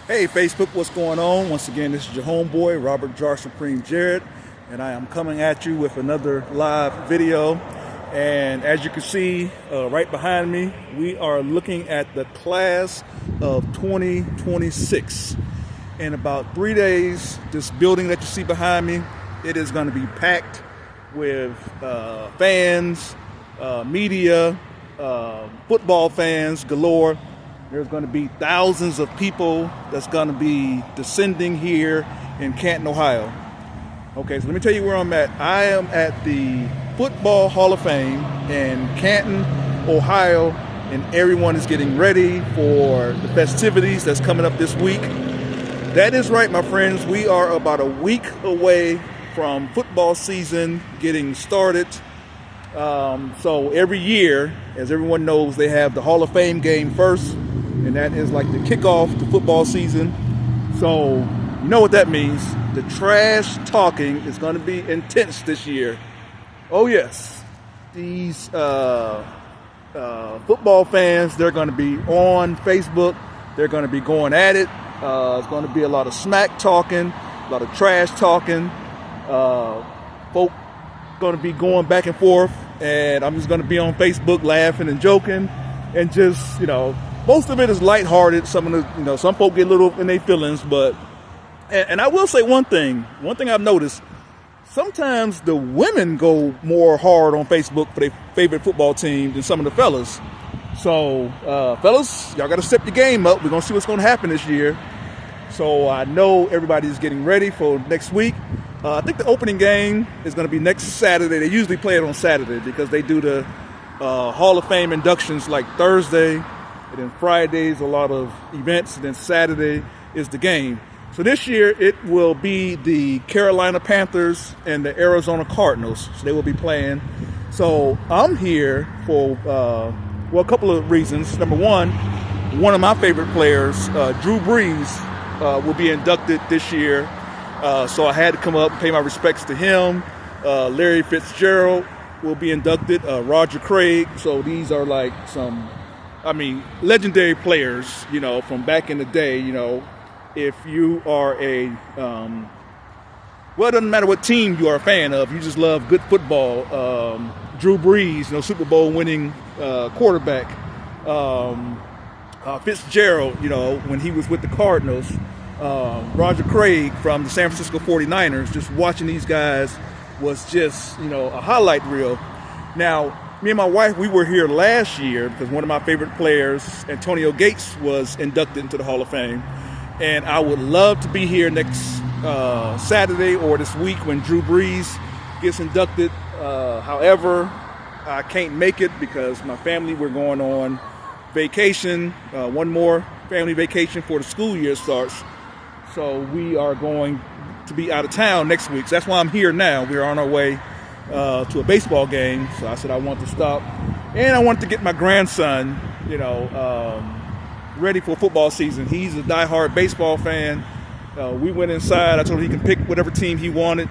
Hey Facebook, what's going on? Once again, this is your homeboy, Robert Jar Supreme Jarrett, and I am coming at you with another live video. And as you can see right behind me, we are looking at the class of 2026. In about 3 days, this building that you see behind me, it is going to be packed with fans, media, football fans galore. There's going to be thousands of people that's going to be descending here in Canton, Ohio. Okay, so let me tell you where I'm at. I am at the Football Hall of Fame in Canton, Ohio, and everyone is getting ready for the festivities that's coming up this week. That is right, my friends. We are about a week away from football season getting started. So every year, as everyone knows, they have the Hall of Fame game first, and that is like the kickoff to football season. So you know what that means. The trash talking is going to be intense this year. Oh yes, these football fans, they're going to be on Facebook. They're going to be going at it. It's going to be a lot of smack talking, a lot of trash talking. Folk going to be going back and forth, and I'm just going to be on Facebook laughing and joking, and just, most of it is lighthearted. Some of the, some folk get a little in their feelings, but, and I will say one thing I've noticed, sometimes the women go more hard on Facebook for their favorite football team than some of the fellas. So, fellas, y'all got to step your game up. We're going to see what's going to happen this year. So I know everybody's getting ready for next week. I think the opening game is going to be next Saturday. They usually play it on Saturday because they do the Hall of Fame inductions like Thursday, and then Fridays a lot of events, and then Saturday is the game. So this year it will be the Carolina Panthers and the Arizona Cardinals. So they will be playing. So I'm here for a couple of reasons. Number one of my favorite players, Drew Brees, will be inducted this year. So I had to come up and pay my respects to him. Larry Fitzgerald will be inducted. Roger Craig. So these are like legendary players, from back in the day. If you are it doesn't matter what team you are a fan of. You just love good football. Drew Brees, Super Bowl winning quarterback. Fitzgerald, when he was with the Cardinals. Roger Craig from the San Francisco 49ers, just watching these guys was just, a highlight reel. Now, me and my wife, we were here last year because one of my favorite players, Antonio Gates, was inducted into the Hall of Fame. And I would love to be here next Saturday or this week when Drew Brees gets inducted. However, I can't make it because my family, we're going on vacation, one more family vacation before the school year starts. So we are going to be out of town next week. So that's why I'm here now. We're on our way to a baseball game. So I said I want to stop. And I want to get my grandson, ready for football season. He's a diehard baseball fan. We went inside. I told him he can pick whatever team he wanted.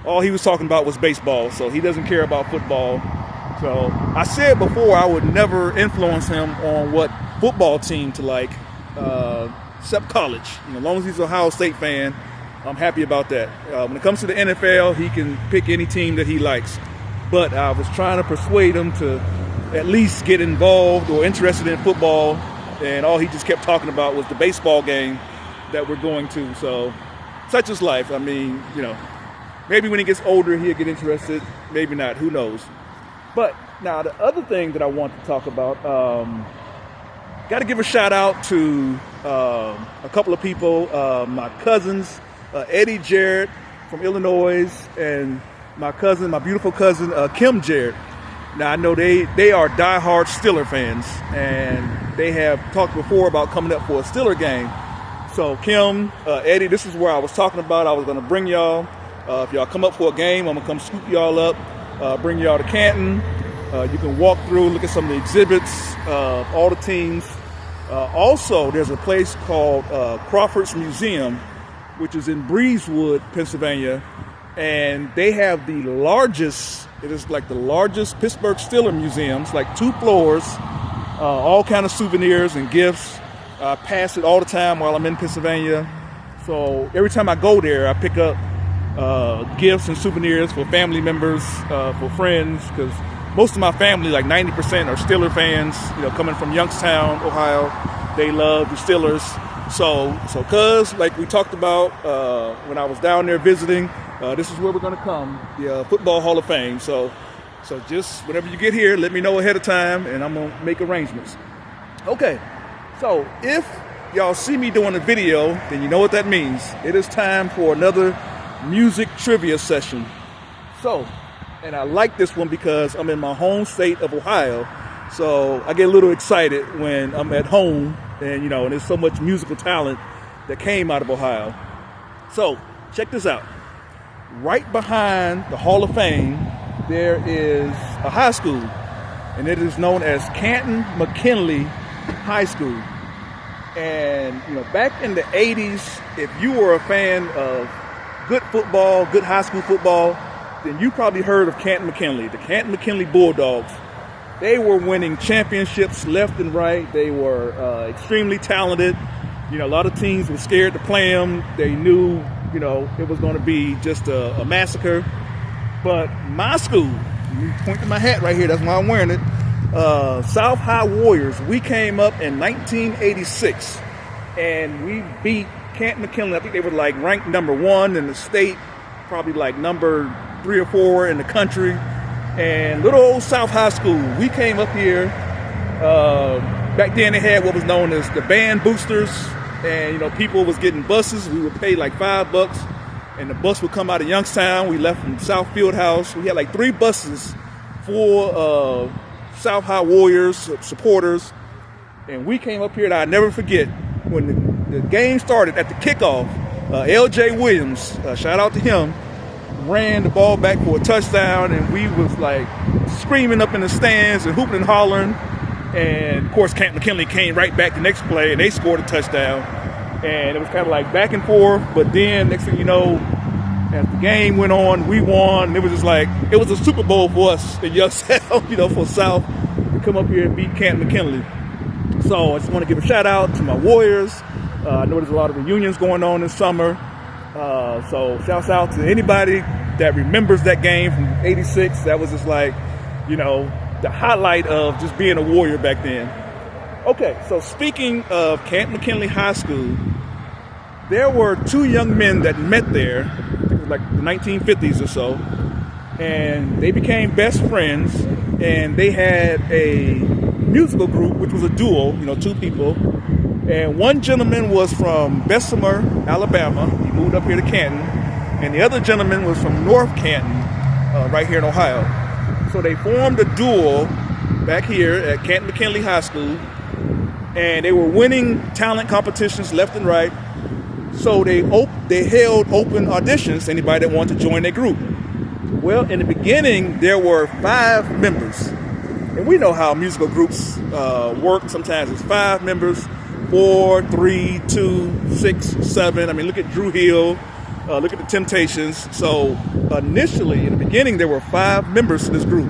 All he was talking about was baseball. So he doesn't care about football. So I said before I would never influence him on what football team to like, except college. As long as he's an Ohio State fan, I'm happy about that. When it comes to the NFL, he can pick any team that he likes. But I was trying to persuade him to at least get involved or interested in football, and all he just kept talking about was the baseball game that we're going to. So such is life. Maybe when he gets older, he'll get interested. Maybe not. Who knows? But now the other thing that I want to talk about, got to give a shout out to a couple of people, my cousins, Eddie Jarrett from Illinois, and my beautiful cousin, Kim Jarrett. Now I know they are diehard Steeler fans, and they have talked before about coming up for a Steeler game. So Kim, Eddie, this is where I was talking about. I was going to bring y'all. If y'all come up for a game, I'm going to come scoop y'all up, bring y'all to Canton. You can walk through, look at some of the exhibits, all the teams. Also, there's a place called Crawford's Museum, which is in Breezewood, Pennsylvania, and they have the largest Pittsburgh Steelers museums, like 2 floors, all kind of souvenirs and gifts. I pass it all the time while I'm in Pennsylvania. So every time I go there, I pick up gifts and souvenirs for family members, for friends, because most of my family, like 90%, are Steeler fans. Coming from Youngstown, Ohio, they love the Steelers. So cuz, like we talked about when I was down there visiting, this is where we're going to come, the Football Hall of Fame. So just whenever you get here, let me know ahead of time, and I'm going to make arrangements. Okay, so if y'all see me doing a video, then you know what that means. It is time for another music trivia session. So, and I like this one because I'm in my home state of Ohio, so I get a little excited when I'm at home, and and there's so much musical talent that came out of Ohio. So, check this out. Right behind the Hall of Fame, there is a high school, and it is known as Canton McKinley High School. And back in the 80s, if you were a fan of good football, good high school football, then you probably heard of Canton McKinley, the Canton McKinley Bulldogs. They were winning championships left and right. They were extremely talented. A lot of teams were scared to play them. They knew, it was going to be just a massacre. But my school, you point to my hat right here, that's why I'm wearing it, South High Warriors, we came up in 1986, and we beat Canton McKinley. I think they were like ranked number 1 in the state, probably like number 3 or 4 in the country. And little old South High School, we came up here. Back then they had what was known as the band boosters, and people was getting buses. We would pay like $5, and the bus would come out of Youngstown. We left from South Fieldhouse. We had like 3 buses full of South High Warriors supporters, and we came up here. And I'll never forget when the game started at the kickoff. L.J. Williams, shout out to him, ran the ball back for a touchdown, and we was like screaming up in the stands and hooping and hollering. And of course, Canton McKinley came right back the next play, and they scored a touchdown. And it was kind of like back and forth. But then next thing you know, as the game went on, we won. And it was just like, it was a Super Bowl for us in Youngstown, for South to come up here and beat Canton McKinley. So I just want to give a shout out to my Warriors. I know there's a lot of reunions going on this summer. So shouts out to anybody that remembers that game from '86. That was just like, the highlight of just being a Warrior back then. Okay, so speaking of Canton McKinley High School, there were 2 young men that met there, I think it was like the 1950s or so, and they became best friends, and they had a musical group, which was a duo, 2 people. And one gentleman was from Bessemer, Alabama. He moved up here to Canton. And the other gentleman was from North Canton, right here in Ohio. So they formed a duo back here at Canton McKinley High School. And they were winning talent competitions left and right. So they held open auditions to anybody that wanted to join their group. Well, in the beginning, there were 5 members. And we know how musical groups work. Sometimes it's 5 members. 4, 3, 2, 6, 7. I mean, look at Drew Hill. Look at the Temptations. So initially, in the beginning, there were 5 members to this group.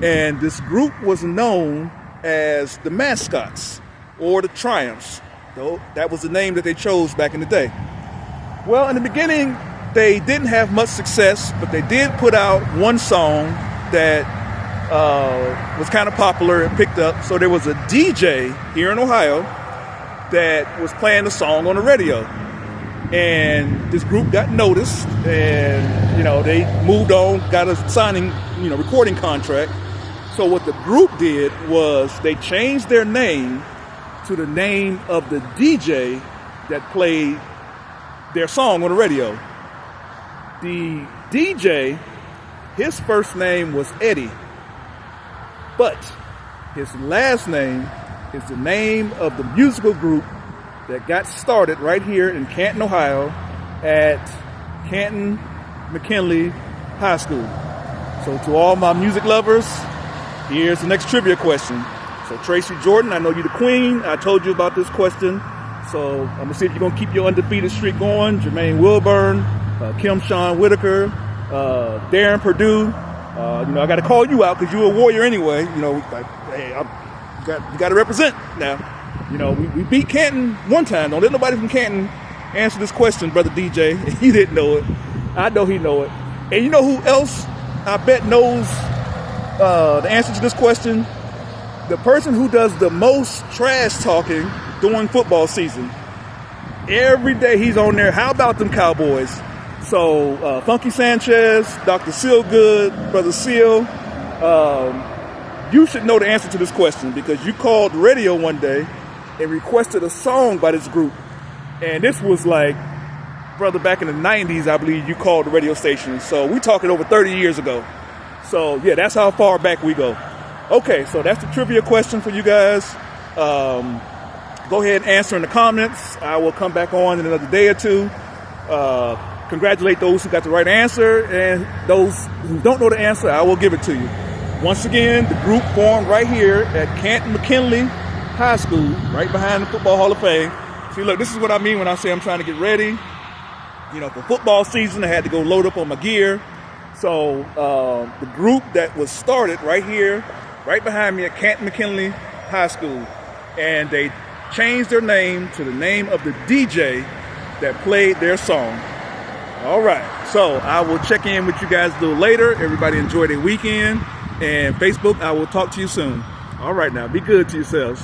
And this group was known as the Mascots or the Triumphs. So that was the name that they chose back in the day. Well, in the beginning, they didn't have much success, but they did put out one song that was kind of popular and picked up. So there was a DJ here in Ohio that was playing the song on the radio, and this group got noticed, and they moved on, got a signing, recording contract. So what the group did was they changed their name to the name of the DJ that played their song on the radio. The DJ, his first name was Eddie, but his last name is the name of the musical group that got started right here in Canton, Ohio at Canton McKinley High School. So to all my music lovers, here's the next trivia question. So Tracy Jordan, I know you're the queen. I told you about this question. So I'm going to see if you're going to keep your undefeated streak going. Jermaine Wilburn, Kim Sean Whitaker, Darren Purdue. I got to call you out because you're a Warrior anyway. Hey, you got to represent now. You know, we beat Canton one time. Don't let nobody from Canton answer this question, Brother DJ. He didn't know it. I know he know it. And you know who else I bet knows the answer to this question? The person who does the most trash talking during football season. Every day he's on there. How about them Cowboys? So Funky Sanchez, Dr. Sealgood, Brother Seal, you should know the answer to this question because you called the radio one day and requested a song by this group. And this was like, brother, back in the 90s, I believe you called the radio station. So we talking over 30 years ago. So yeah, that's how far back we go. Okay, so that's the trivia question for you guys. Go ahead and answer in the comments. I will come back on in another day or two. Congratulate those who got the right answer, and those who don't know the answer, I will give it to you. Once again, the group formed right here at Canton McKinley High School, right behind the Football Hall of Fame. See, look, this is what I mean when I say I'm trying to get ready. You know, for football season, I had to go load up on my gear. So the group that was started right here, right behind me at Canton McKinley High School, and they changed their name to the name of the DJ that played their song. All right, so I will check in with you guys a little later. Everybody enjoy their weekend. And Facebook, I will talk to you soon. All right, now, be good to yourselves.